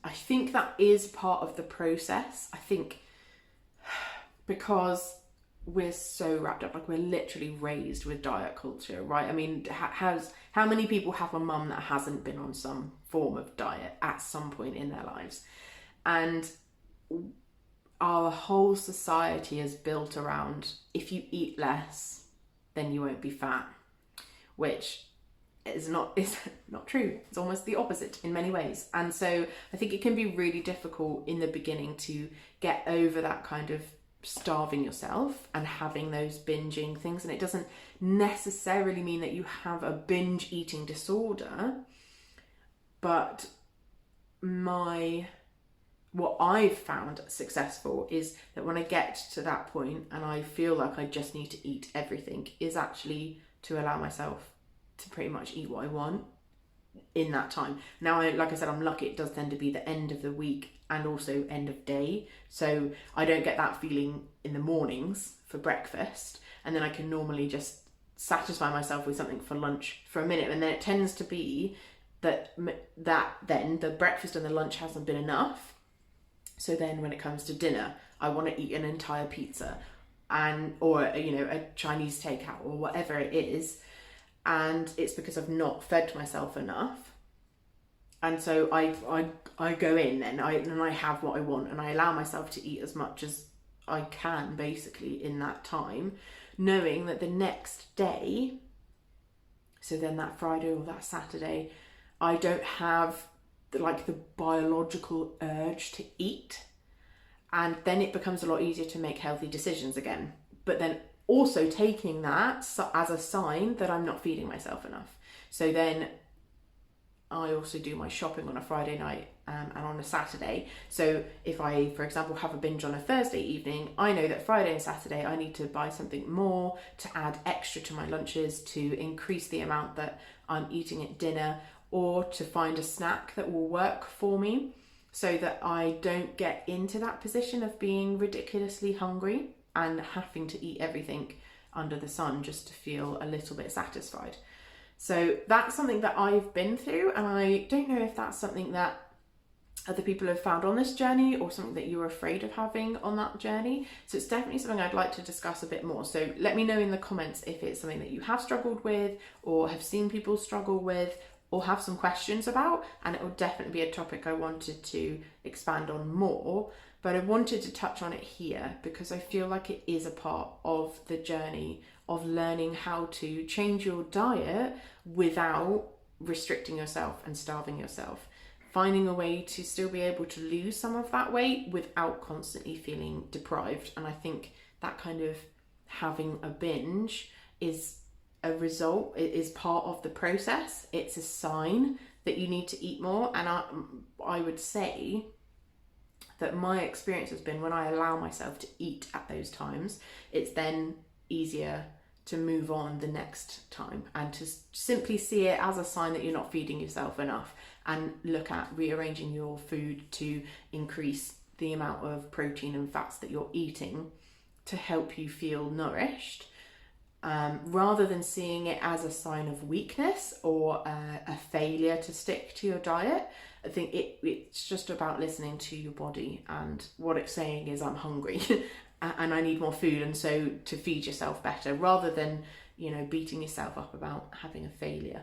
I think that is part of the process. I think because we're so wrapped up, like we're literally raised with diet culture, right? I mean, how many people have a mum that hasn't been on some form of diet at some point in their lives? And our whole society is built around, if you eat less, then you won't be fat, which is not true. It's almost the opposite in many ways. And so I think it can be really difficult in the beginning to get over that kind of starving yourself and having those binging things. And it doesn't necessarily mean that you have a binge eating disorder, but what I've found successful is that when I get to that point and I feel like I just need to eat everything, is actually to allow myself to pretty much eat what I want in that time. Now, like I said, I'm lucky it does tend to be the end of the week and also end of day. So I don't get that feeling in the mornings for breakfast. And then I can normally just satisfy myself with something for lunch for a minute. And then it tends to be that then the breakfast and the lunch hasn't been enough. So then when it comes to dinner, I want to eat an entire pizza or a Chinese takeout or whatever it is. And it's because I've not fed myself enough. And so I go in and I have what I want, and I allow myself to eat as much as I can basically in that time, knowing that the next day, so then that Friday or that Saturday, I don't have the biological urge to eat, and then it becomes a lot easier to make healthy decisions again. But then also taking that as a sign that I'm not feeding myself enough. So then I also do my shopping on a Friday night and on a Saturday. So if I, for example, have a binge on a Thursday evening, I know that Friday and Saturday I need to buy something more to add extra to my lunches, to increase the amount that I'm eating at dinner, or to find a snack that will work for me so that I don't get into that position of being ridiculously hungry and having to eat everything under the sun just to feel a little bit satisfied. So that's something that I've been through, and I don't know if that's something that other people have found on this journey or something that you're afraid of having on that journey. So it's definitely something I'd like to discuss a bit more. So let me know in the comments if it's something that you have struggled with or have seen people struggle with or have some questions about, and it will definitely be a topic I wanted to expand on more. But I wanted to touch on it here because I feel like it is a part of the journey of learning how to change your diet without restricting yourself and starving yourself. Finding a way to still be able to lose some of that weight without constantly feeling deprived. And I think that kind of having a binge is a result, it is part of the process. It's a sign that you need to eat more. And I would say that my experience has been when I allow myself to eat at those times, it's then easier to move on the next time and to simply see it as a sign that you're not feeding yourself enough, and look at rearranging your food to increase the amount of protein and fats that you're eating to help you feel nourished, rather than seeing it as a sign of weakness or a failure to stick to your diet. I think it's just about listening to your body, and what it's saying is I'm hungry and I need more food, and so to feed yourself better, rather than beating yourself up about having a failure.